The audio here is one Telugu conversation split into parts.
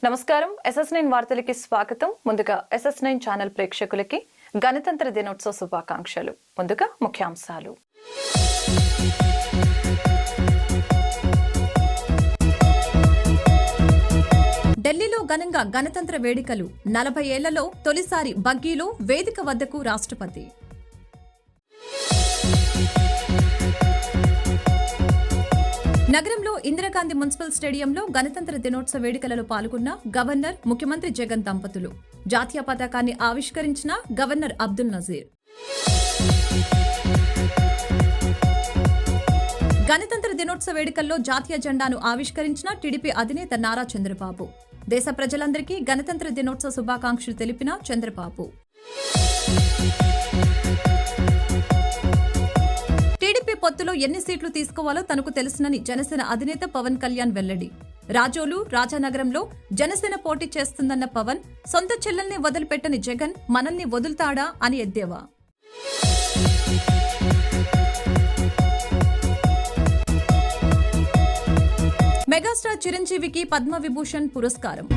నమస్కారం. SS9 వార్తలకి స్వాగతం. ముందుగా SS9 ఛానల్ ప్రేక్షకులకి గణతంత్ర దినోత్సవ శుభాకాంక్షలు. ముందుగా ముఖ్యాంశాలు. ఢిల్లీలో ఘనంగా గణతంత్ర వేడుకలు. 40 ఏళ్లలో తొలిసారి బగ్గీలో వేదిక వద్దకు రాష్ట్రపతి. నగరంలో ఇందిరాగాంధీ మున్సిపల్ స్టేడియంలో గణతంత్ర దినోత్సవ వేడుకలలో పాల్గొన్న గవర్నర్, ముఖ్యమంత్రి జగన్ దంపతులు. జాతీయ పతాకాన్ని ఆవిష్కరించిన గవర్నర్ అబ్దుల్ నజీర్. గణతంత్ర దినోత్సవ వేడుకల్లో జాతీయ జెండాను ఆవిష్కరించిన టీడీపీ అధినేత నారా చంద్రబాబు. దేశ ప్రజలందరికీ గణతంత్ర దినోత్సవ శుభాకాంక్షలు తెలిపిన చంద్రబాబు. టీడీపీ పొత్తులో ఎన్ని సీట్లు తీసుకోవాలో తనకు తెలుసునని జనసేన అధినేత పవన్ కళ్యాణ్ వెల్లడి. రాజోలు, రాజానగరంలో జనసేన పోటీ చేస్తుందన్న పవన్, సొంత చెల్లెల్ని వదిలిపెట్టని జగన్ మనల్ని వదులుతాడా అని ఎద్దేవా. మెగాస్టార్ చిరంజీవికి పద్మవిభూషణ్ పురస్కారం.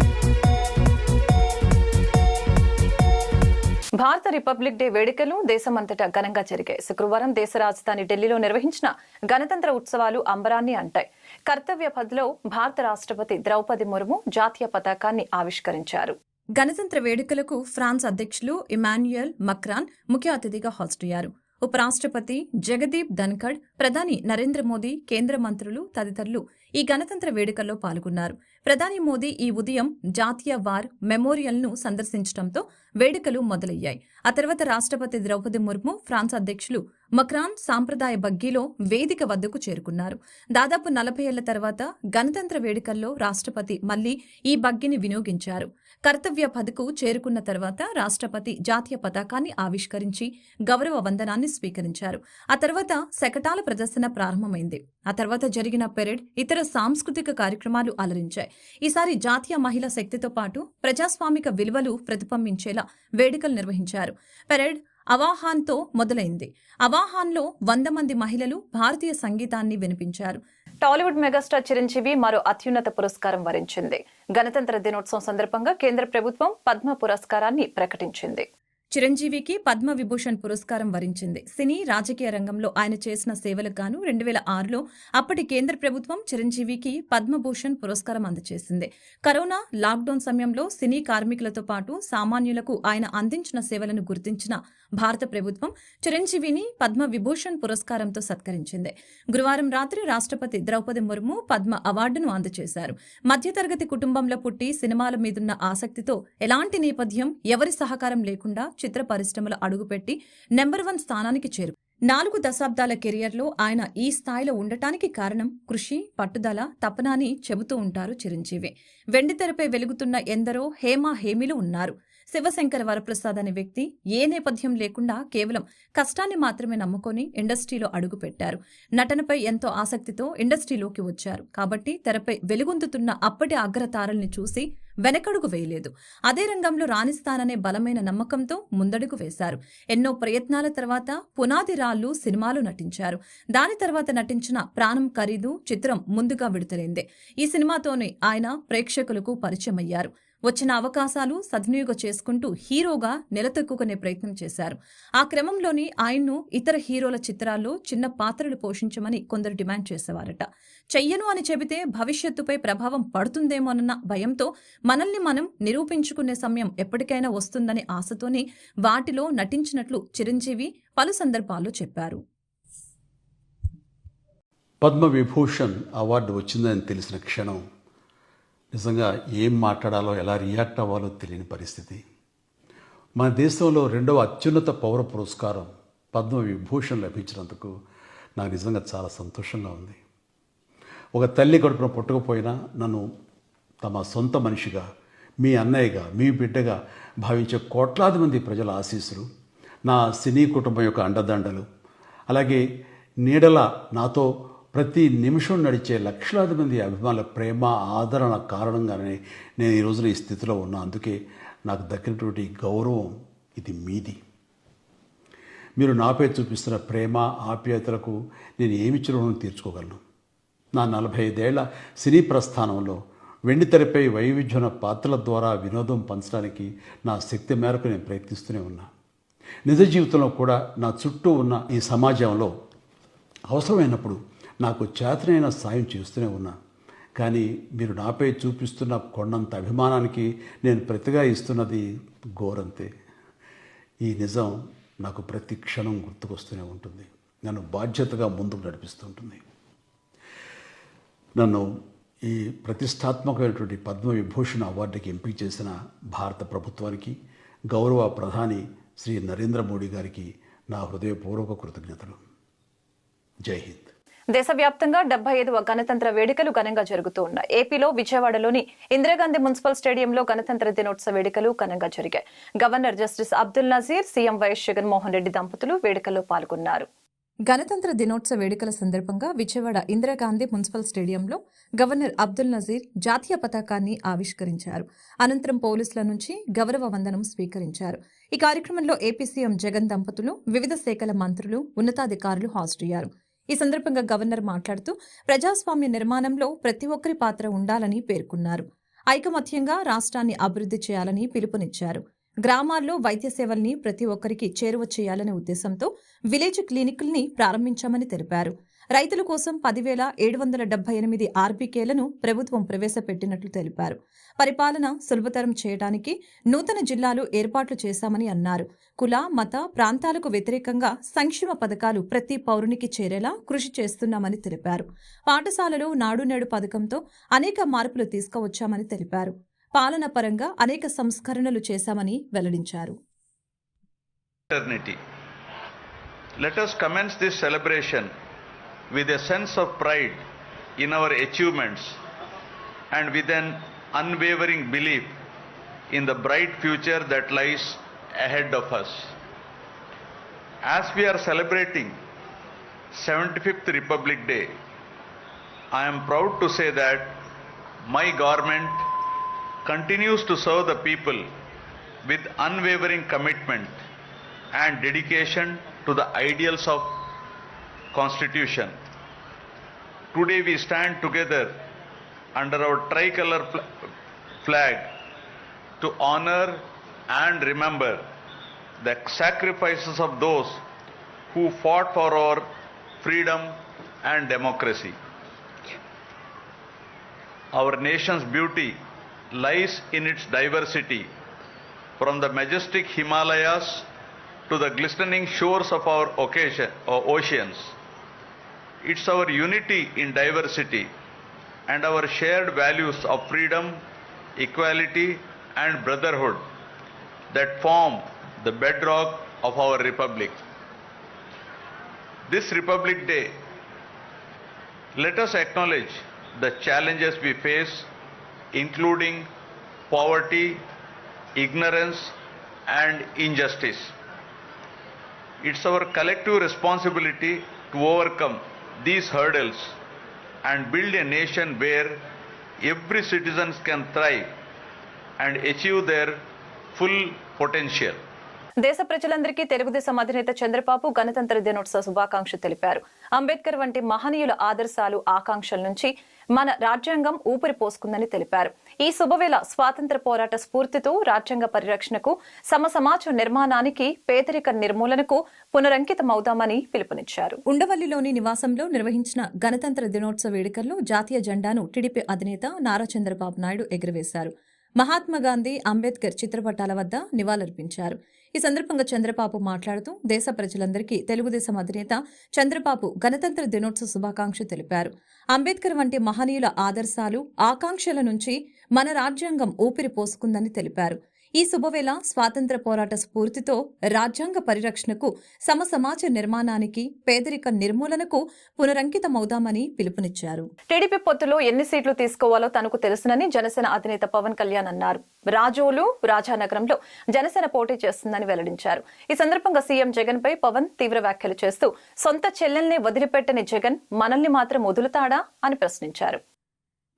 భారత రిపబ్లిక్ డే వేడుకలు దేశమంతటా ఘనంగా జరిగాయి. శుక్రవారం దేశ రాజధాని ఢిల్లీలో నిర్వహించిన గణతంత్ర ఉత్సవాలు అంబరాన్ని అంటాయి. కర్తవ్య పథ్లో భారత రాష్ట్రపతి ద్రౌపది ముర్ము జాతీయ పతాకాన్ని ఆవిష్కరించారు. గణతంత్ర వేడుకలకు ఫ్రాన్స్ అధ్యక్షులు ఇమాన్యుయల్ మక్రాన్ ముఖ్య అతిథిగా హాజరయ్యారు. ఉపరాష్ట్రపతి జగదీప్ ధన్ఖడ్, ప్రధాని నరేంద్ర మోదీ, కేంద్ర మంత్రులు తదితరులు ఈ గణతంత్ర వేడుకల్లో పాల్గొన్నారు. ప్రధాని మోదీ ఈ ఉదయం జాతీయ వార్ మెమోరియల్ను సందర్శించడంతో వేడుకలు మొదలయ్యాయి. ఆ తర్వాత రాష్ట్రపతి ద్రౌపది ముర్ము, ఫ్రాన్స్ అధ్యక్షులు మక్రాన్ సాంప్రదాయ బగ్గీలో వేదిక వద్దకు చేరుకున్నారు. దాదాపు 40 ఏళ్ల తర్వాత గణతంత్ర వేడుకల్లో రాష్ట్రపతి మళ్లీ ఈ బగ్గీని వినియోగించారు. కర్తవ్య పథకు చేరుకున్న తర్వాత రాష్ట్రపతి జాతీయ పతాకాన్ని ఆవిష్కరించి గౌరవ వందనాన్ని స్వీకరించారు. ఆ తర్వాత శకటాల ప్రదర్శన ప్రారంభమైంది. ఆ తర్వాత జరిగిన పెరేడ్, ఇతర సాంస్కృతిక కార్యక్రమాలు అలరించాయి. ఈసారి జాతీయ మహిళా శక్తితో పాటు ప్రజాస్వామిక విలువలు ప్రతిబింబించేలా వేడుకలు నిర్వహించారు. పెరేడ్ అవాహాన్తో మొదలైంది. అవాహాన్లో 100 మంది మహిళలు భారతీయ సంగీతాన్ని వినిపించారు. టాలీవుడ్ మెగాస్టార్ చిరంజీవి మరో అత్యున్నత పురస్కారం వరించింది. గణతంత్ర దినోత్సవం సందర్భంగా కేంద్ర ప్రభుత్వం పద్మ పురస్కారాన్ని ప్రకటించింది. చిరంజీవికి పద్మవిభూషణ్ పురస్కారం వరించింది. సినీ, రాజకీయ రంగంలో ఆయన చేసిన సేవలకు గాను 2006లో అప్పటి కేంద్ర ప్రభుత్వం చిరంజీవికి పద్మభూషణ్ పురస్కారం అందజేసింది. కరోనా లాక్డౌన్ సమయంలో సినీ కార్మికులతో పాటు సామాన్యులకు ఆయన అందించిన సేవలను గుర్తించిన భారత ప్రభుత్వం చిరంజీవిని పద్మవిభూషణ్ పురస్కారంతో సత్కరించింది. గురువారం రాత్రి రాష్ట్రపతి ద్రౌపది ముర్ము పద్మ అవార్డును అందజేశారు. మధ్యతరగతి కుటుంబంలో పుట్టి సినిమాల మీదున్న ఆసక్తితో ఎలాంటి నేపథ్యం, ఎవరి సహకారం లేకుండా చిత్ర పరిశ్రమలో అడుగుపెట్టి నెంబర్ 1 స్థానానికి చేరు. 4 దశాబ్దాల కెరియర్లో ఆయన ఈ స్థాయిలో ఉండటానికి కారణం కృషి, పట్టుదల, తపన అని చెబుతూ ఉంటారు చిరంజీవి. వెండితెరపై వెలుగుతున్న ఎందరో హేమీలు ఉన్నారు. శివశంకర వరప్రసాద్ అనే వ్యక్తి ఏ నేపథ్యం లేకుండా కేవలం కష్టాన్ని మాత్రమే నమ్ముకొని ఇండస్ట్రీలో అడుగుపెట్టారు. నటనపై ఎంతో ఆసక్తితో ఇండస్ట్రీలోకి వచ్చారు. కాబట్టి తెరపై వెలుగొందుతున్న అప్పటి అగ్రతారల్ని చూసి వెనకడుగు వేయలేదు. అదే రంగంలో రాణిస్తాననే బలమైన నమ్మకంతో ముందడుగు వేశారు. ఎన్నో ప్రయత్నాల తర్వాత పునాది రాళ్లు సినిమాలో నటించారు. దాని తర్వాత నటించిన ప్రాణం ఖరీదు చిత్రం ముందుగా విడుదలైంది. ఈ సినిమాతోనే ఆయన ప్రేక్షకులకు పరిచయం అయ్యారు. వచ్చిన అవకాశాలు సద్వినియోగం చేసుకుంటూ హీరోగా నిలదొక్కునే ప్రయత్నం చేశారు. ఆ క్రమంలోని ఆయన్ను ఇతర హీరోల చిత్రాల్లో చిన్న పాత్రలు పోషించమని కొందరు డిమాండ్ చేసేవారట. చెయ్యను అని చెబితే భవిష్యత్తుపై ప్రభావం పడుతుందేమోనన్న భయంతో మనల్ని మనం నిరూపించుకునే సమయం ఎప్పటికైనా వస్తుందనే ఆశతోనే వాటిలో నటించినట్లు చిరంజీవి పలు సందర్భాల్లో చెప్పారు. పద్మవిభూషణ్ అవార్డు వచ్చిందని తెలిసిన క్షణం నిజంగా ఏం మాట్లాడాలో, ఎలా రియాక్ట్ అవ్వాలో తెలియని పరిస్థితి. మన దేశంలో 2వ అత్యున్నత పౌర పురస్కారం పద్మవిభూషణ్ లభించినందుకు నాకు నిజంగా చాలా సంతోషంగా ఉంది. ఒక తల్లి కడుపున పుట్టకపోయినా నన్ను తమ సొంత మనిషిగా, మీ అన్నయ్యగా, మీ బిడ్డగా భావించే కోట్లాది మంది ప్రజల ఆశీస్సులు, నా సినీ కుటుంబం యొక్క అండదండలు, అలాగే నీడల నాతో ప్రతి నిమిషం నడిచే లక్షలాది మంది అభిమానుల ప్రేమ, ఆదరణ కారణంగానే నేను ఈ రోజున ఈ స్థితిలో ఉన్నా. అందుకే నాకు దక్కినటువంటి గౌరవం ఇది మీది. మీరు నాపై చూపిస్తున్న ప్రేమ, ఆప్యాయతలకు నేను ఏమి రుణం తీర్చుకోగలను? నా 45 ఏళ్ల సినీ ప్రస్థానంలో వెండితెరపై వైవిధ్యమైన పాత్రల ద్వారా వినోదం పంచడానికి నా శక్తి మేరకు నేను ప్రయత్నిస్తూనే ఉన్నా. నిజ జీవితంలో కూడా నా చుట్టూ ఉన్న ఈ సమాజంలో అవసరమైనప్పుడు నాకు చేతనైన సాయం చేస్తూనే ఉన్నా. కానీ మీరు నాపై చూపిస్తున్న కొండంత అభిమానానికి నేను ప్రతిగా ఇస్తున్నది గోరంతే. ఈ నిజం నాకు ప్రతి క్షణం గుర్తుకొస్తూనే ఉంటుంది, నన్ను బాధ్యతగా ముందుకు నడిపిస్తుంటుంది. నన్ను ఈ ప్రతిష్టాత్మకమైనటువంటి పద్మవిభూషణ్ అవార్డుకి ఎంపిక చేసిన భారత ప్రభుత్వానికి, గౌరవ ప్రధాని శ్రీ నరేంద్ర మోడీ గారికి నా హృదయపూర్వక కృతజ్ఞతలు. జై హింద్. దేశవ్యాప్తంగా 75వ గణతంత్ర వేడుకలు ఘనంగా జరుగుతూ ఉన్నాయి. ఏపీలో విజయవాడలోని ఇందిరాగాంధీ మున్సిపల్ స్టేడియంలో గణతంత్ర దినోత్సవ వేడుకలు ఘనంగా జరిగాయి. Governor justice Abdul Nazir, CM YS Jaganmohan Reddy దంపతులు వేడుకల్లో పాల్గొన్నారు. గణతంత్ర దినోత్సవ వేడుకల సందర్భంగా విజయవాడ ఇందిరాగాంధీ మున్సిపల్ స్టేడియంలో గవర్నర్ అబ్దుల్ నజీర్ జాతీయ పతాకాన్ని ఆవిష్కరించారు. అనంతరం పోలీసుల నుంచి గౌరవ వందనం స్వీకరించారు. ఈ కార్యక్రమంలో ఏపీ సీఎం జగన్ దంపతులు, వివిధ శాఖల మంత్రులు, ఉన్నతాధికారులు హాజరయ్యారు. ఈ సందర్భంగా గవర్నర్ మాట్లాడుతూ ప్రజాస్వామ్య నిర్మాణంలో ప్రతి ఒక్కరి పాత్ర ఉండాలని పేర్కొన్నారు. ఐకమత్యంగా రాష్ట్రాన్ని అభివృద్ధి చేయాలని పిలుపునిచ్చారు. గ్రామాల్లో వైద్య సేవల్ని ప్రతి ఒక్కరికి చేరువ చేయాలనే ఉద్దేశంతో విలేజ్ క్లినికుల్ని ప్రారంభించామని తెలిపారు. రైతుల కోసం 10,778 ఆర్బీకేలను ప్రభుత్వం ప్రవేశపెట్టినట్లు తెలిపారు. పరిపాలన సులభతరం చేయడానికి నూతన జిల్లాలు ఏర్పాట్లు చేశామని అన్నారు. కుల, మత, ప్రాంతాలకు వ్యతిరేకంగా సంక్షేమ పథకాలు ప్రతి పౌరునికి చేరేలా కృషి చేస్తున్నామని తెలిపారు. పాఠశాలలో నాడు నేడు పథకంతో అనేక మార్పులు తీసుకువచ్చామని తెలిపారు. పాలన పరంగా అనేక సంస్కరణలు చేశామని వెల్లడించారు. Let us commence this celebration with a sense of pride in our achievements and with an unwavering belief in the bright future that lies ahead of us. As we are celebrating 75th Republic Day, I am proud to say that my government continues to serve the people with unwavering commitment and dedication to the ideals of Constitution. Today we stand together under our tricolor flag to honor and remember the sacrifices of those who fought for our freedom and democracy. Our nation's beauty lies in its diversity, from the majestic Himalayas to the glistening shores of our oceans. It's our unity in diversity and our shared values of freedom, equality, and brotherhood that form the bedrock of our republic. This Republic Day, let us acknowledge the challenges we face, including poverty, ignorance, and injustice. It's our collective responsibility to overcome these hurdles and build a nation where every citizen can thrive and achieve their full potential. దేశ ప్రజలందరికీ తెలుగుదేశం అధినేత చంద్రబాబు గణతంత్ర దినోత్సవ శుభాకాంక్షలు తెలిపారు. అంబేద్కర్ వంటి మహనీయుల ఆదర్శాలు, ఆకాంక్షల నుంచి మన రాజ్యాంగం ఊపిరి పోసుకుందని తెలిపారు. ఈ శుభవేళ స్వాతంత్ర పోరాట స్ఫూర్తితో రాజ్యాంగ పరిరక్షణకు, సమాజ నిర్మాణానికి, పేదరిక నిర్మూలనకు పునరంకితమవుదామని పిలుపునిచ్చారు. ఉండవల్లిలోని నివాసంలో నిర్వహించిన గణతంత్ర దినోత్సవ వేడుకల్లో జాతీయ జెండాను టీడీపీ అధినేత నారా చంద్రబాబు నాయుడు ఎగురవేశారు. మహాత్మాగాంధీ, అంబేద్కర్ చిత్రపటాల వద్ద నివాళులర్పించారు. ఈ సందర్భంగా చంద్రబాబు మాట్లాడుతూ దేశ ప్రజలందరికీ తెలుగుదేశం అధినేత చంద్రబాబు గణతంత్ర దినోత్సవ శుభాకాంక్షలు తెలిపారు. అంబేద్కర్ వంటి మహనీయుల ఆదర్శాలు, ఆకాంక్షల నుంచి మన రాజ్యాంగం ఊపిరి పోసుకుందని తెలిపారు. ఈ శుభవేళ స్వాతంత్ర పోరాట స్ఫూర్తితో రాజ్యాంగ పరిరక్షణకు, సమాజ నిర్మాణానికి, పేదరిక నిర్మూలనకు పునరంకితమవుదామని పిలుపునిచ్చారు. టీడీపీ పొత్తులో ఎన్ని సీట్లు తీసుకోవాలో తనకు తెలుసునని జనసేన అధినేత పవన్ కళ్యాణ్ అన్నారు. రాజోలు, రాజానగరంలో జనసేన పోటీ చేస్తుందని వెల్లడించారు. ఈ సందర్భంగా సీఎం జగన్ పై పవన్ తీవ్ర వ్యాఖ్యలు చేస్తూ సొంత చెల్లెల్ని వదిలిపెట్టని జగన్ మనల్ని మాత్రం వదులుతాడా అని ప్రశ్నించారు.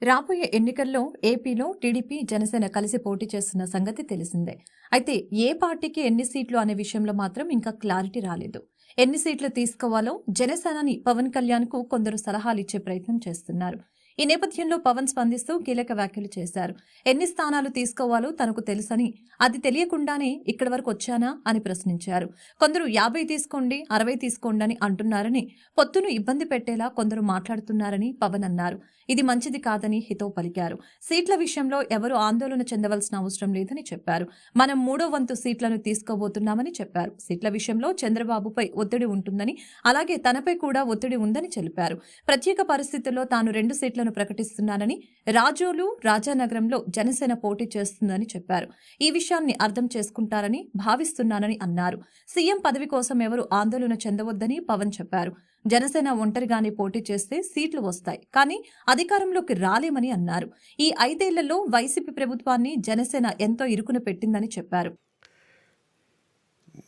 రాబోయే ఎన్నికల్లో ఏపీలో టీడీపీ, జనసేన కలిసి పోటీ చేస్తున్న సంగతి తెలిసిందే. అయితే ఏ పార్టీకి ఎన్ని సీట్లు అనే విషయంలో మాత్రం ఇంకా క్లారిటీ రాలేదు. ఎన్ని సీట్లు తీసుకోవాలో జనసేనాని పవన్ కళ్యాణ్ కు కొందరు సలహాలు ఇచ్చే ప్రయత్నం చేస్తున్నారు. ఈ నేపథ్యంలో పవన్ స్పందిస్తూ కీలక వ్యాఖ్యలు చేశారు. ఎన్ని స్థానాలు తీసుకోవాలో తనకు తెలుసని, అది తెలియకుండానే ఇక్కడి వరకు వచ్చానా అని ప్రశ్నించారు. కొందరు 50 తీసుకోండి, 60 తీసుకోండి అని అంటున్నారని, పొత్తును ఇబ్బంది పెట్టేలా కొందరు మాట్లాడుతున్నారని పవన్ అన్నారు. ఇది మంచిది కాదని హితవు పలికారు. సీట్ల విషయంలో ఎవరు ఆందోళన చెందవలసిన అవసరం లేదని చెప్పారు. మనం 3వ వంతు సీట్లను తీసుకోబోతున్నామని చెప్పారు. సీట్ల విషయంలో చంద్రబాబుపై ఒత్తిడి ఉంటుందని, అలాగే తనపై కూడా ఒత్తిడి ఉందని తెలిపారు. ప్రత్యేక పరిస్థితుల్లో తాను 2 సీట్లను ప్రకటిస్తున్నానని, రాజోలు, రాజానగరంలో జనసేన పోటీ చేస్తుందని చెప్పారు. ఈ విషయాన్ని అర్థం చేసుకుంటారని భావిస్తున్నానని అన్నారు. సీఎం పదవి కోసం ఎవరు ఆందోళన చెందవద్దని పవన్ చెప్పారు. జనసేన ఒంటరిగానే పోటీ చేస్తే సీట్లు వస్తాయి, కానీ అధికారంలోకి రాలేమని అన్నారు. ఈ 5 ఏళ్లలో వైసీపీ ప్రభుత్వాన్ని జనసేన ఎంతో ఇరుకున పెట్టిందని చెప్పారు.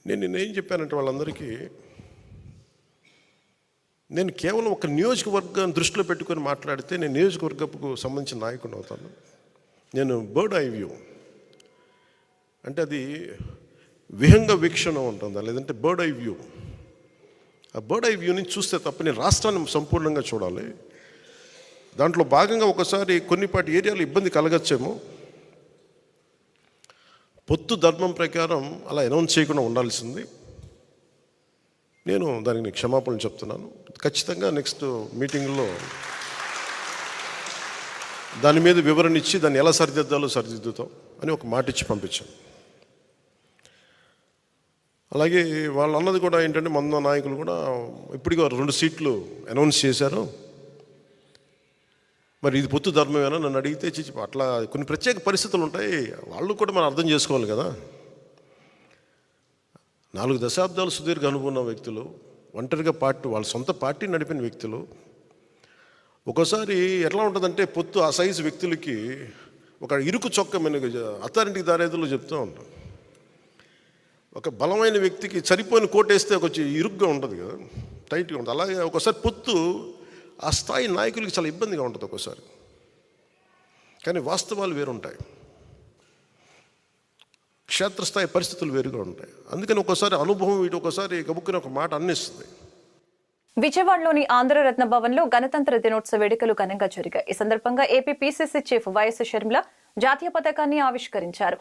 నేనేం చెప్పానంటే వాళ్ళందరికీ, నేను కేవలం ఒక నియోజకవర్గాన్ని దృష్టిలో పెట్టుకొని మాట్లాడితే నేను నియోజకవర్గపు సంబంధించిన నాయకుడు అవుతాను. నేను బర్డ్ ఐ వ్యూ అంటే అది విహంగ వీక్షణ ఉంటుందా, లేదంటే బర్డ్ ఐ వ్యూ. ఆ బర్డ్ ఐ వ్యూ నుంచి చూస్తే తప్ప నేను రాష్ట్రాన్ని సంపూర్ణంగా చూడాలి. దాంట్లో భాగంగా ఒకసారి కొన్నిపాటి ఏరియాలో ఇబ్బంది కలగచ్చేమో. పొత్తు ధర్మం ప్రకారం అలా అనౌన్స్ చేయకుండా ఉండాల్సింది. నేను దానికి క్షమాపణలు చెప్తున్నాను. ఖచ్చితంగా నెక్స్ట్ మీటింగ్లో దాని మీద వివరణ ఇచ్చి దాన్ని ఎలా సరిదిద్దాలో సరిదిద్దుతాం అని ఒక మాట ఇచ్చి పంపించాను. అలాగే వాళ్ళు అన్నది కూడా ఏంటంటే, మన నాయకులు కూడా ఇప్పటికీ 2 సీట్లు అనౌన్స్ చేశారు, మరి ఇది పొత్తు ధర్మమేనా నన్ను అడిగితే అట్లా కొన్ని ప్రత్యేక పరిస్థితులు ఉంటాయి, వాళ్ళు కూడా మనం అర్థం చేసుకోవాలి కదా. 4 దశాబ్దాలు సుదీర్ఘ అనుభవం ఉన్న వ్యక్తులు, ఒంటరిగా వాళ్ళ సొంత పార్టీ నడిపిన వ్యక్తులు. ఒక్కోసారి ఎట్లా ఉంటుందంటే, పొత్తు ఆ సైజు వ్యక్తులకి ఒక ఇరుకు చొక్కమైన అథారిటీకి దారేదులో చెప్తూ ఉంటాం. ఒక బలమైన వ్యక్తికి సరిపోయిన కోటేస్తే కొంచెం ఇరుగ్గా ఉంటుంది కదా, టైట్గా ఉంటుంది. అలాగే ఒకసారి పొత్తు ఆ స్థాయి నాయకులకి చాలా ఇబ్బందిగా ఉంటుంది ఒక్కోసారి. కానీ వాస్తవాలు వేరుంటాయి, క్షేత్రస్థాయి పరిస్థితులు వేరుగా ఉంటాయి. అందుకని ఒక్కోసారి అనుభవం వీటి ఒకసారి గబుక్కుని ఒక మాట అన్నిస్తుంది. విజయవాడలోని ఆంధ్రరత్న భవన్లో గణతంత్ర దినోత్సవ వేడుకలు ఘనంగా జరిగాయి. ఈ సందర్భంగా AP PCC chief YS Sharmila జాతీయ పతాకాన్ని ఆవిష్కరించారు.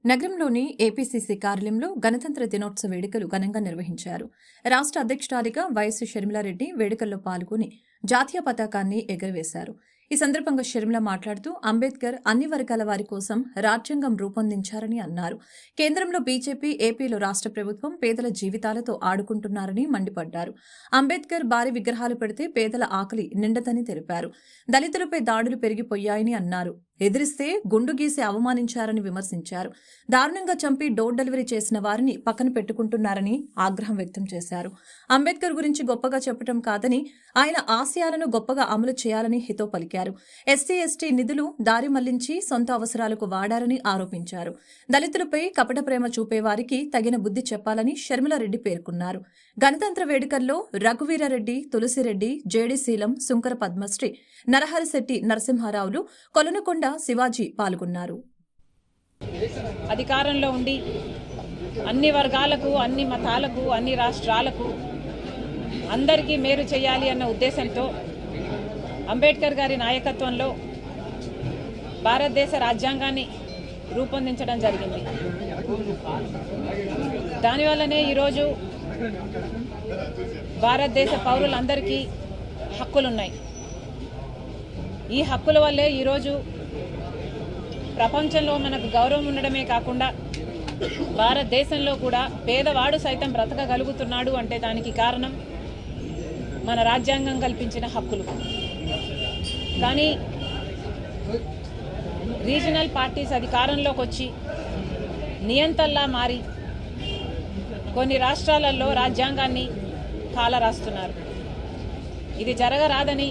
నగరంలోని ఏపీసీసీ కార్యాలయంలో గణతంత్ర దినోత్సవ వేడుకలు ఘనంగా నిర్వహించారు. రాష్ట్ర అధ్యక్షురాలిగా వైఎస్ షర్మిలారెడ్డి వేడుకల్లో పాల్గొని జాతీయ పతాకాన్ని ఎగురవేశారు. ఈ సందర్భంగా షర్మిల మాట్లాడుతూ, అంబేద్కర్ అన్ని వర్గాల వారి కోసం రాజ్యాంగం రూపొందించారని అన్నారు. కేంద్రంలో బీజేపీ, ఏపీలో రాష్ట్ర ప్రభుత్వం పేదల జీవితాలతో ఆడుకుంటున్నారని మండిపడ్డారు. అంబేద్కర్ భారీ విగ్రహాలు పెడితే పేదల ఆకలి నిండదని తెలిపారు. దళితులపై దాడులు పెరిగిపోయాయని అన్నారు. ఎదిరిస్తే గుండు గీసి అవమానించారని విమర్శించారు. దారుణంగా చంపి డోర్ డెలివరీ చేసిన వారిని పక్కన పెట్టుకుంటున్నారని ఆగ్రహం వ్యక్తం చేశారు. అంబేద్కర్ గురించి గొప్పగా చెప్పడం కాదని, ఆయన ఆశయాలను గొప్పగా అమలు చేయాలని హితో పలికారు. ఎస్సీ, ఎస్టీ నిధులు దారి మళ్లించి సొంత అవసరాలకు వాడారని ఆరోపించారు. దళితులపై కపట ప్రేమ చూపేవారికి తగిన బుద్ధి చెప్పాలని షర్మిలారెడ్డి పేర్కొన్నారు. గణతంత్ర వేడుకల్లో రఘువీరారెడ్డి, తులసిరెడ్డి, జేడీ శీలం, సుంకర పద్మశ్రీ, నరహరిశెట్టి నరసింహారావులు, కొలనుకొండ శివాజీ పాల్గొన్నారు. అధికారంలో ఉండి అన్ని వర్గాలకు, అన్ని మతాలకు, అన్ని రాష్ట్రాలకు అందరికీ మేలు చేయాలి అన్న ఉద్దేశంతో అంబేద్కర్ గారి నాయకత్వంలో భారతదేశ రాజ్యాంగాన్ని రూపొందించడం జరిగింది. దానివల్లనే ఈరోజు భారతదేశ పౌరులందరికీ హక్కులున్నాయి. ఈ హక్కుల వల్లే ఈరోజు ప్రపంచంలో మనకు గౌరవం ఉండడమే కాకుండా భారతదేశంలో కూడా పేదవాడు సైతం బ్రతకగలుగుతున్నాడు అంటే దానికి కారణం మన రాజ్యాంగం కల్పించిన హక్కులు. కానీ రీజనల్ పార్టీస్ అధికారంలోకి వచ్చి నియంతల్లా మారి కొన్ని రాష్ట్రాలలో రాజ్యాంగాన్ని కాలరాస్తున్నారు. ఇది జరగరాదని,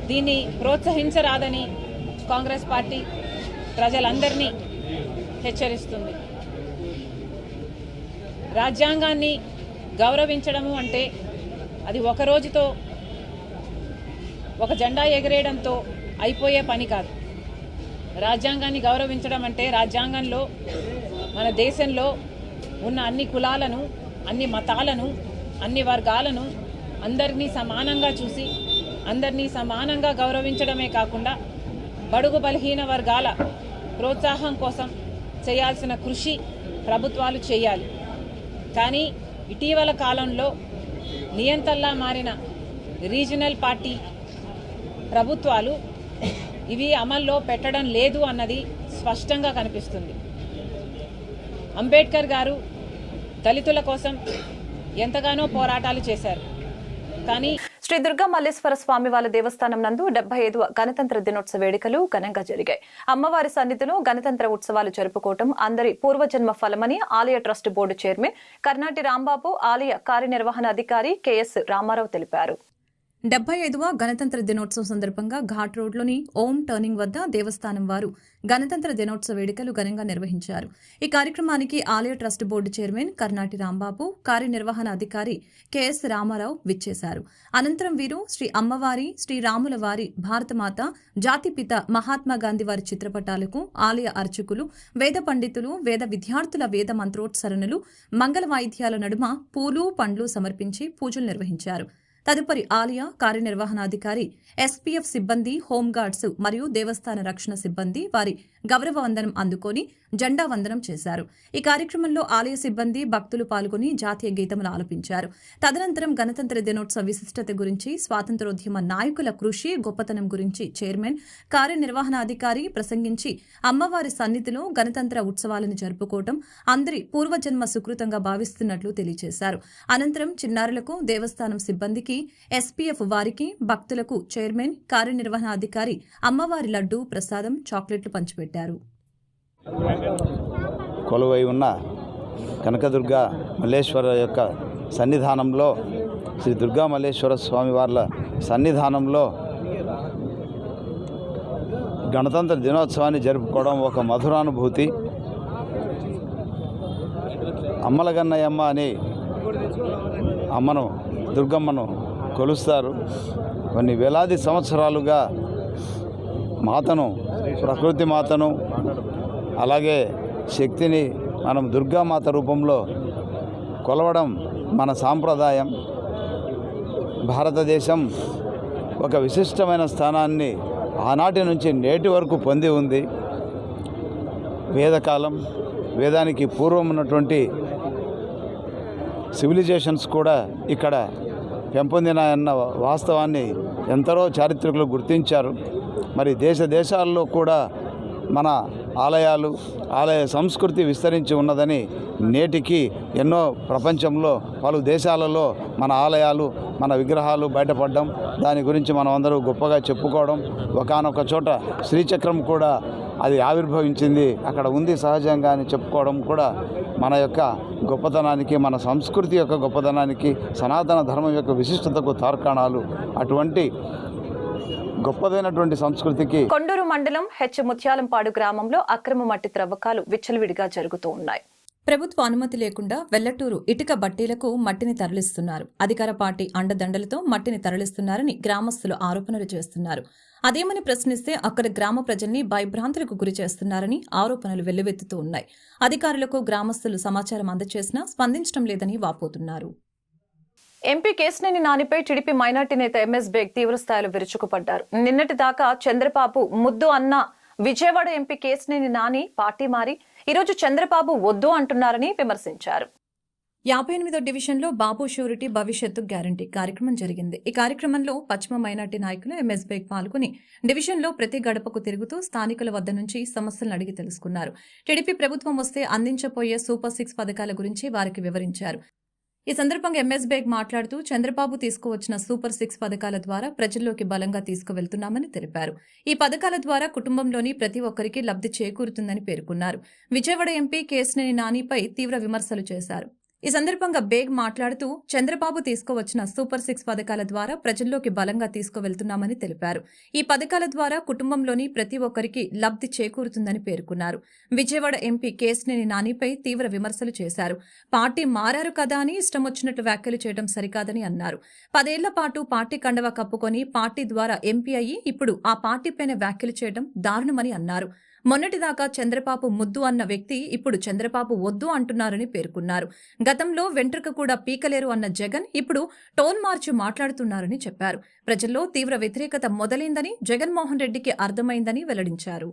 దీన్ని ప్రోత్సహించరాదని కాంగ్రెస్ పార్టీ ప్రజలందరినీ హెచ్చరిస్తుంది. రాజ్యాంగాన్ని గౌరవించడము అంటే అది ఒక రోజుతో, ఒక జెండా ఎగరేయడంతో అయిపోయే పని కాదు. రాజ్యాంగాన్ని గౌరవించడం అంటే రాజ్యాంగంలో మన దేశంలో ఉన్న అన్ని కులాలను, అన్ని మతాలను, అన్ని వర్గాలను అందరినీ సమానంగా చూసి అందరినీ సమానంగా గౌరవించడమే కాకుండా బడుగు బలహీన వర్గాల ప్రోత్సాహం కోసం చేయాల్సిన కృషి ప్రభుత్వాలు చేయాలి. కానీ ఇటీవల కాలంలో నియంతల్లా మారిన రీజనల్ పార్టీ ప్రభుత్వాలు ఇవి అమల్లో పెట్టడం లేదు అన్నది స్పష్టంగా కనిపిస్తుంది. అంబేద్కర్ గారు దళితుల కోసం ఎంతగానో పోరాటాలు చేశారు. కానీ శ్రీ దుర్గా మల్లేశ్వర స్వామి వారి దేవస్థానం నందు 75వ గణతంత్ర దినోత్సవ వేడుకలు ఘనంగా జరిగాయి. అమ్మవారి సన్నిధిలో గణతంత్ర ఉత్సవాలు జరుపుకోవటం అందరి పూర్వజన్మ ఫలమని ఆలయ trust board chairman Karnati Rambabu, ఆలయ కార్యనిర్వహణ అధికారి కెఎస్ రామారావు తెలిపారు. 75వ గణతంత్ర దినోత్సవం సందర్భంగా ఘాట్ రోడ్లోని ఓం టర్నింగ్ వద్ద దేవస్థానం వారు గణతంత్ర దినోత్సవ వేడుకలు ఘనంగా నిర్వహించారు. ఈ కార్యక్రమానికి ఆలయ trust board chairman Karnati Rambabu, కార్యనిర్వహణ అధికారి కెఎస్ రామారావు విచ్చేశారు. అనంతరం వీరు శ్రీ అమ్మవారి, శ్రీ రాముల వారి, భారతమాత, జాతిపిత మహాత్మా గాంధీ వారి చిత్రపటాలకు ఆలయ అర్చకులు, వేద పండితులు, వేద విద్యార్థుల వేద మంత్రోత్సరణలు, మంగళ వాయిద్యాల నడుమ పూలు, పండ్లు సమర్పించి పూజలు నిర్వహించారు. తదుపరి ఆలయ కార్యనిర్వహణాధికారి, ఎస్పీఎఫ్ సిబ్బంది, హోంగార్డ్స్ మరియు దేవస్థాన రక్షణ సిబ్బంది వారి గౌరవ వందనం అందుకొని జెండా వందనం చేశారు. ఈ కార్యక్రమంలో ఆలయ సిబ్బంది, భక్తులు పాల్గొని జాతీయ గీతములు ఆలపించారు. తదనంతరం గణతంత్ర దినోత్సవ విశిష్టత గురించి, స్వాతంత్ర్యోద్యమ నాయకుల కృషి, గొప్పతనం గురించి చైర్మన్, కార్యనిర్వహణాధికారి ప్రసంగించి అమ్మవారి సన్నిధిలో గణతంత్ర ఉత్సవాలను జరుపుకోవడం అందరి పూర్వజన్మ సుకృతంగా భావిస్తున్నట్లు తెలియజేశారు. అనంతరం చిన్నారులకు, దేవస్థానం సిబ్బందికి, ఎస్పీఎఫ్ వారికి, భక్తులకు చైర్మన్, కార్యనిర్వహణాధికారి అమ్మవారి లడ్డు, ప్రసాదం, చాక్లెట్లు పంచిపెట్టారు. కొలువై ఉన్న కనకదుర్గ మల్లేశ్వర యొక్క సన్నిధానంలో, శ్రీ దుర్గా మల్లేశ్వర స్వామి వార్ల సన్నిధానంలో గణతంత్ర దినోత్సవాన్ని జరుపుకోవడం ఒక మధురానుభూతి. అమ్మలగన్నయమ్మ అని అమ్మను, దుర్గమ్మను కొలుస్తారు. కొన్ని వేలాది సంవత్సరాలుగా మాతను, ప్రకృతి మాతను, అలాగే శక్తిని మనం దుర్గామాత రూపంలో కొలవడం మన సాంప్రదాయం. భారతదేశం ఒక విశిష్టమైన స్థానాన్ని ఆనాటి నుంచి నేటి వరకు పొంది ఉంది. వేదకాలం, వేదానికి పూర్వం ఉన్నటువంటి సివిలైజేషన్స్ కూడా ఇక్కడ పెంపొందినాయన్న వాస్తవాన్ని ఎందరో చారిత్రకులు గుర్తించారు. మరి దేశాల్లో కూడా మన ఆలయాలు, ఆలయ సంస్కృతి విస్తరించి ఉన్నదని నేటికి ఎన్నో ప్రపంచంలో పలు దేశాలలో మన ఆలయాలు, మన విగ్రహాలు బయటపడడం, దాని గురించి మనం అందరూ గొప్పగా చెప్పుకోవడం, ఒకానొక చోట శ్రీచక్రం కూడా అది ఆవిర్భవించింది, అక్కడ ఉంది సహజంగా అని చెప్పుకోవడం కూడా మన యొక్క గొప్పతనానికి, మన సంస్కృతి యొక్క గొప్పతనానికి, సనాతన ధర్మం యొక్క విశిష్టతకు తార్కాణాలు. అటువంటి గొప్పదైనటువంటి సంస్కృతికి కొండూరు మండలం హెచ్ ముత్యాలంపాడు గ్రామంలో అక్రమ మట్టి త్రవ్వకాలు విచ్చలవిడిగా జరుగుతూ ఉన్నాయి. ప్రభుత్వ అనుమతి లేకుండా వెల్లటూరు ఇటుక బట్టీలకు మట్టిని తరలిస్తున్నారు. అధికార పార్టీ అండదండలతో మట్టిని తరలిస్తున్నారని గ్రామస్తులు ఆరోపణలు చేస్తున్నారు. అదేమని ప్రశ్నిస్తే అక్కడ గ్రామ ప్రజల్ని భయభ్రాంతులకు గురి చేస్తున్నారని ఆరోపణలు వెల్లువెత్తుతూ ఉన్నాయి. అధికారులకు గ్రామస్తులు సమాచారం అందజేసినా స్పందించడం లేదని వాపోతున్నారు. ఎంపీ కేశినేని నానిపై టీడీపీ మైనార్టీ నేత ఎంఎస్ బేగ్ తీవ్రస్థాయిలో విరుచుకుపడ్డారు. నిన్నటి దాకా చంద్రబాబు ముద్దు అన్న విజయవాడ ఎంపీ కేశినేని నాని పార్టీ మారి ఈరోజు చంద్రబాబు వద్దు అంటున్నారని విమర్శించారు. 58వ డివిజన్లో బాబు షూరిటీ భవిష్యత్తు గ్యారంటీ కార్యక్రమం జరిగింది. ఈ కార్యక్రమంలో పశ్చిమ మైనార్టీ నాయకులు ఎంఎస్ బేగ్ పాల్గొని డివిజన్లో ప్రతి గడపకు తిరుగుతూ స్థానికుల వద్ద నుంచి సమస్యలను అడిగి తెలుసుకున్నారు. టీడీపీ ప్రభుత్వం వస్తే అందించబోయే సూపర్ 6 పథకాల గురించి వారికి వివరించారు. ఈ సందర్భంగా ఎంఎస్ బేగ్ మాట్లాడుతూ చంద్రబాబు తీసుకువచ్చిన సూపర్ 6 పథకాల ద్వారా ప్రజల్లోకి బలంగా తీసుకువెళ్తున్నామని తెలిపారు. ఈ పథకాల ద్వారా కుటుంబంలోని ప్రతి ఒక్కరికి లబ్ధి చేకూరుతుందని పేర్కొన్నారు. విజయవాడ ఎంపీ కేశినేని నానిపై తీవ్ర విమర్శలు చేశారు. ఈ సందర్భంగా బేగ్ మాట్లాడుతూ చంద్రబాబు తీసుకువచ్చిన సూపర్ 6 పథకాల ద్వారా ప్రజల్లోకి బలంగా తీసుకువెళ్తున్నామని తెలిపారు. ఈ పథకాల ద్వారా కుటుంబంలోని ప్రతి ఒక్కరికి లబ్ధి చేకూరుతుందని పేర్కొన్నారు. విజయవాడ ఎంపీ కేశినేని నానిపై తీవ్ర విమర్శలు చేశారు. పార్టీ మారారు కదా అని ఇష్టం వచ్చినట్లు వ్యాఖ్యలు చేయడం సరికాదని అన్నారు. 10 ఏళ్ల పాటు పార్టీ కండవ కప్పుకొని పార్టీ ద్వారా ఎంపీ అయ్యి ఇప్పుడు ఆ పార్టీపైన వ్యాఖ్యలు చేయడం దారుణమని అన్నారు. మొన్నటిదాకా చంద్రబాబు ముద్దు అన్న వ్యక్తి ఇప్పుడు చంద్రబాబు వద్దు అంటున్నారని పేర్కొన్నారు. గతంలో వెంట్రుక కూడా పీకలేరు అన్న జగన్ ఇప్పుడు టోన్ మార్చి మాట్లాడుతున్నారని చెప్పారు. ప్రజల్లో తీవ్ర వ్యతిరేకత మొదలైందని జగన్మోహన్ రెడ్డికి అర్థమైందని వెల్లడించారు.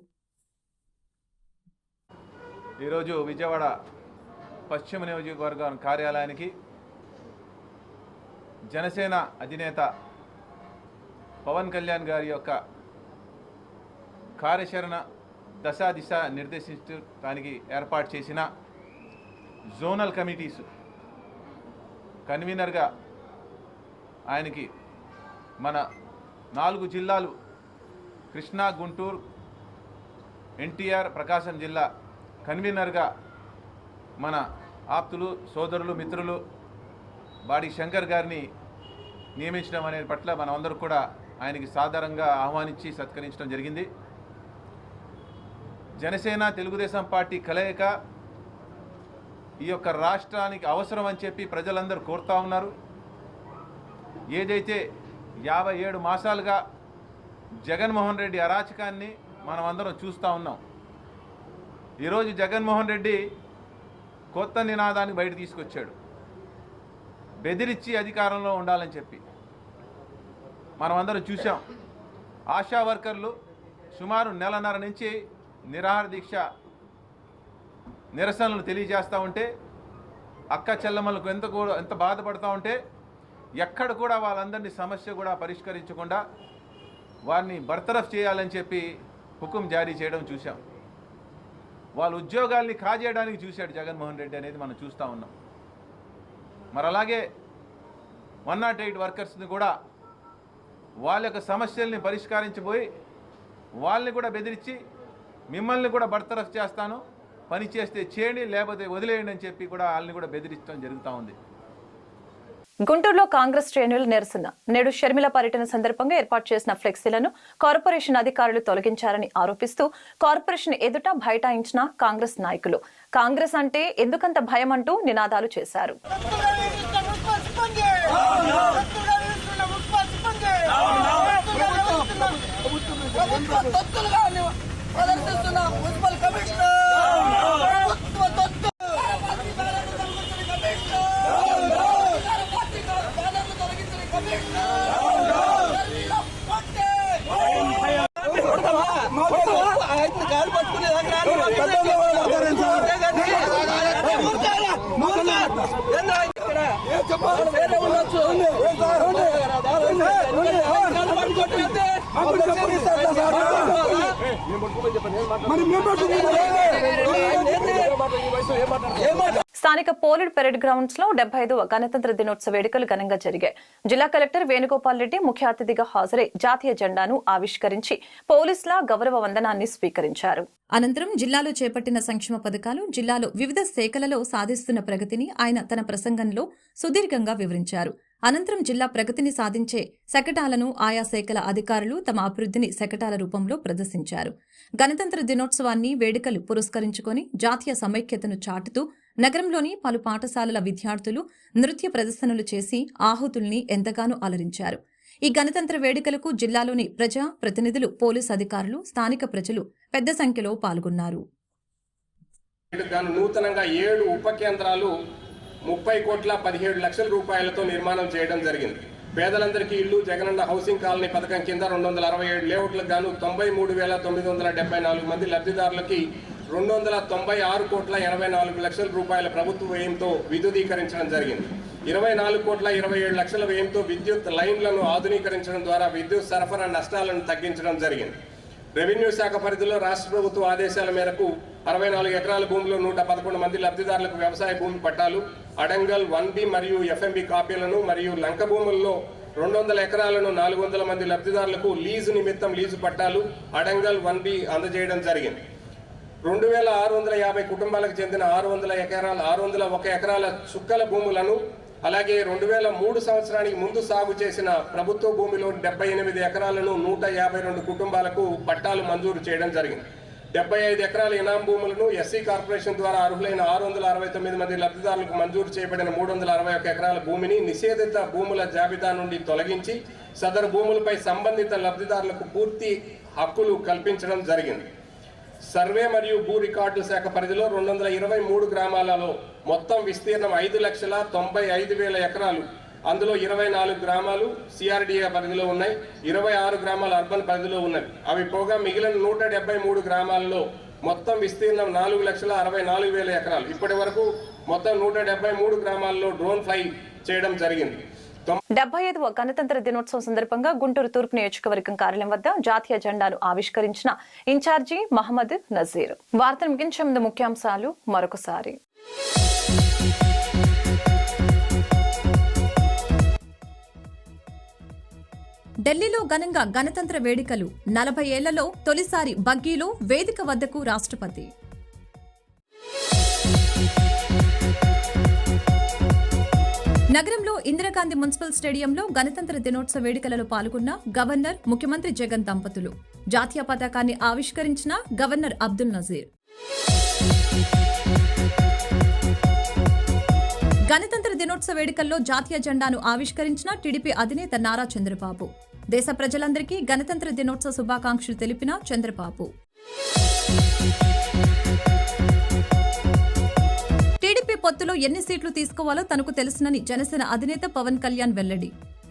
ఈరోజు విజయవాడ పశ్చిమ నియోజకవర్గం కార్యాలయానికి జనసేన అధినేత పవన్ కళ్యాణ్ గారి యొక్క కార్యాచరణ దశ నిర్దేశించడానికి ఏర్పాటు చేసిన జోనల్ కమిటీస్ కన్వీనర్గా ఆయనకి మన 4 జిల్లాలు కృష్ణా, గుంటూరు, ఎన్టీఆర్, ప్రకాశం జిల్లా కన్వీనర్గా మన ఆప్తులు, సోదరులు, మిత్రులు బాడి శంకర్ గారిని నియమించడం అనే పట్ల మనమందరూ కూడా ఆయనకి సాధారణంగా ఆహ్వానించి సత్కరించడం జరిగింది. జనసేన తెలుగుదేశం పార్టీ కలయిక ఈ యొక్క రాష్ట్రానికి అవసరం అని చెప్పి ప్రజలందరూ కోరుతూ ఉన్నారు. ఏదైతే 57 మాసాలుగా జగన్మోహన్ రెడ్డి అరాచకాన్ని మనం అందరం చూస్తూ ఉన్నాం. ఈరోజు జగన్మోహన్ రెడ్డి కొత్త నినాదాన్ని బయట తీసుకొచ్చాడు. బెదిరించి అధికారంలో ఉండాలని చెప్పి మనం అందరం చూసాం. ఆశా వర్కర్లు సుమారు నెలన్నర నుంచి నిరాహార దీక్ష నిరసనలు తెలియజేస్తూ ఉంటే, అక్క చెల్లెమ్మలకు ఎంత బాధపడుతూ ఉంటే ఎక్కడ కూడా వాళ్ళందరినీ సమస్య కూడా పరిష్కరించకుండా వారిని బర్తరఫ్ చేయాలని చెప్పి హుకుం జారీ చేయడం చూసాం. వాళ్ళ ఉద్యోగాల్ని కాజేయడానికి చూశాడు జగన్మోహన్ రెడ్డి అనేది మనం చూస్తూ ఉన్నాం. మరి అలాగే 108 వర్కర్స్ని కూడా వాళ్ళ యొక్క సమస్యల్ని పరిష్కరించబోయి వాళ్ళని కూడా బెదిరించి మిమ్మల్ని కూడా బర్తరఫ్ చేస్తాను, పని చేస్తే చేయండి లేకపోతే వదిలేయండి అని చెప్పి కూడా వాళ్ళని కూడా బెదిరించడం జరుగుతూ ఉంది. గుంటూరులో కాంగ్రెస్ శ్రేణుల నిరసన. నేడు షర్మిల పర్యటన సందర్భంగా ఏర్పాటు చేసిన ఫ్లెక్సీలను కార్పొరేషన్ అధికారులు తొలగించారని ఆరోపిస్తూ కార్పొరేషన్ ఎదుట బైఠాయించిన కాంగ్రెస్ నాయకులు కాంగ్రెస్ అంటే ఎందుకంత భయం అంటూ నినాదాలు చేశారు. స్థానిక పోలిడ్ పెరేడ్ గ్రౌండ్స్ లో 75వ గణతంత్ర దినోత్సవ వేడుకలు ఘనంగా జరిగాయి. జిల్లా కలెక్టర్ వేణుగోపాల్ రెడ్డి ముఖ్య అతిథిగా హాజరై జాతీయ జెండాను ఆవిష్కరించి పోలీసుల గౌరవ వందనాన్ని స్వీకరించారు. అనంతరం జిల్లాలో చేపట్టిన సంక్షేమ పథకాలు, జిల్లాలో వివిధ శాఖలలో సాధిస్తున్న ప్రగతిని ఆయన తన ప్రసంగంలో సుదీర్ఘంగా వివరించారు. అనంతరం జిల్లా ప్రగతిని సాధించే శకటాలను ఆయా శాఖల అధికారులు తమ అభివృద్ధిని శకటాల రూపంలో ప్రదర్శించారు. గణతంత్ర దినోత్సవాన్ని వేడుకలు పురస్కరించుకొని జాతీయ సమైక్యతను చాటుతూ నగరంలోని పలు పాఠశాలల విద్యార్థులు నృత్య ప్రదర్శనలు చేసి ఆహుతుల్ని ఎంతగానో అలరించారు. ఈ గణతంత్ర వేడుకలకు జిల్లాలోని ప్రజా ప్రతినిధులు, పోలీసు అధికారులు, స్థానిక ప్రజలు పెద్ద సంఖ్యలో పాల్గొన్నారు. నూతనంగా 7 ఉప కేంద్రాలు 30,17 లక్షల రూపాయలతో నిర్మాణం చేయడం జరిగింది. పేదలందరికీ ఇళ్లు, జగనన్న హౌసింగ్ కాలనీ పథకం కింద 267 లేఅవుట్లకు గాను 93,974 మంది లబ్ధిదారులకి 296,84 లక్షల రూపాయల ప్రభుత్వ వ్యయంతో విద్యుదీకరించడం జరిగింది. 24,27 లక్షల వ్యయంతో విద్యుత్ లైన్లను ఆధునీకరించడం ద్వారా విద్యుత్ సరఫరా నష్టాలను తగ్గించడం జరిగింది. రెవెన్యూ శాఖ పరిధిలో రాష్ట్ర ప్రభుత్వ ఆదేశాల మేరకు 64 ఎకరాల భూమిలో 111 మంది లబ్ధిదారులకు వ్యవసాయ భూమి పట్టాలు, అడంగల్ 1B మరియు FMB కాపీలను మరియు లంక భూముల్లో 200 ఎకరాలను 400 మంది లబ్ధిదారులకు లీజు నిమిత్తం లీజు పట్టాలు, అడంగల్ 1B అందజేయడం జరిగింది. 2,650 కుటుంబాలకు చెందిన 601 ఎకరాల చుక్కల భూములను, అలాగే 2003 సంవత్సరానికి ముందు సాగు చేసిన ప్రభుత్వ భూమిలో 78 ఎకరాలను 152 కుటుంబాలకు పట్టాలు మంజూరు చేయడం జరిగింది. 75 ఎకరాల ఇనాం భూములను ఎస్సీ కార్పొరేషన్ ద్వారా అర్హులైన 669 మంది లబ్ధిదారులకు మంజూరు చేయబడిన 361 ఎకరాల భూమిని నిషేధిత భూముల జాబితా నుండి తొలగించి సదరు భూములపై సంబంధిత లబ్ధిదారులకు పూర్తి హక్కులు కల్పించడం జరిగింది. సర్వే మరియు భూ రికార్డుల శాఖ పరిధిలో 223 గ్రామాలలో మొత్తం విస్తీర్ణం 5,95,000 ఎకరాలు. అందులో 24 గ్రామాలు సిఆర్డీఏ పరిధిలో ఉన్నాయి, 26 గ్రామాలు అర్బన్ పరిధిలో ఉన్నవి. అవి పోగా మిగిలిన 173 గ్రామాల్లో మొత్తం విస్తీర్ణం 4,64,000 ఎకరాలు. ఇప్పటి వరకు మొత్తం 173 గ్రామాల్లో డ్రోన్ ఫ్లై చేయడం జరిగింది. 75వ గణతంత్ర దినోత్సవం సందర్భంగా గుంటూరు తూర్పు నియోజకవర్గం కార్యాలయం వద్ద జాతీయ జెండాను ఆవిష్కరించిన ఇన్ఛార్జి మహమ్మద్ నజీర్. వార్తను ముగించే ముందు ముఖ్యాంశాలు మరొకసారి. ఢిల్లీలో ఘనంగా గణతంత్ర వేడుకలు. 40 ఏళ్లలో తొలిసారి బగ్గీలో వేదిక వద్దకు రాష్ట్రపతి. నగరంలో ఇందిరాగాంధీ మున్సిపల్ స్టేడియంలో గణతంత్ర దినోత్సవ వేడుకలలో పాల్గొన్న గవర్నర్, ముఖ్యమంత్రి జగన్ దంపతులు. జాతీయ పతాకాన్ని ఆవిష్కరించిన గవర్నర్ అబ్దుల్ నజీర్. గణతంత్ర దినోత్సవ వేడుకల్లో జాతీయ జెండాను ఆవిష్కరించిన టీడీపీ అధినేత నారా చంద్రబాబు. దేశ ప్రజలందరికీ గణతంత్ర దినోత్సవ శుభాకాంక్షలు తెలిపిన చంద్రబాబు. టీడీపీ పొత్తులో ఎన్ని సీట్లు తీసుకోవాలో తనకు తెలుసునని జనసేన అధినేత పవన్ కళ్యాణ్ వెల్లడి.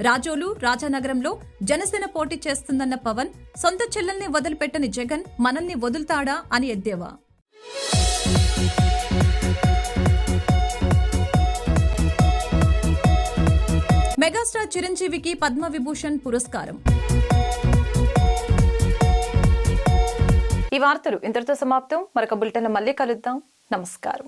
రాజోలు, రాజానగరంలో జనసేన పోటీ చేస్తుందన్న పవన్, సొంత చెల్లెల్ని వదిలిపెట్టని జగన్ మనల్ని వదులుతాడా అని ఎద్దేవా. మెగాస్టార్ చిరంజీవికి పద్మవిభూషణ్ పురస్కారం. ఈ వార్తలు ఇంతటితో సమాప్తం. మరొక బులెటిన్లో మళ్ళీ కలుద్దాం. నమస్కారం.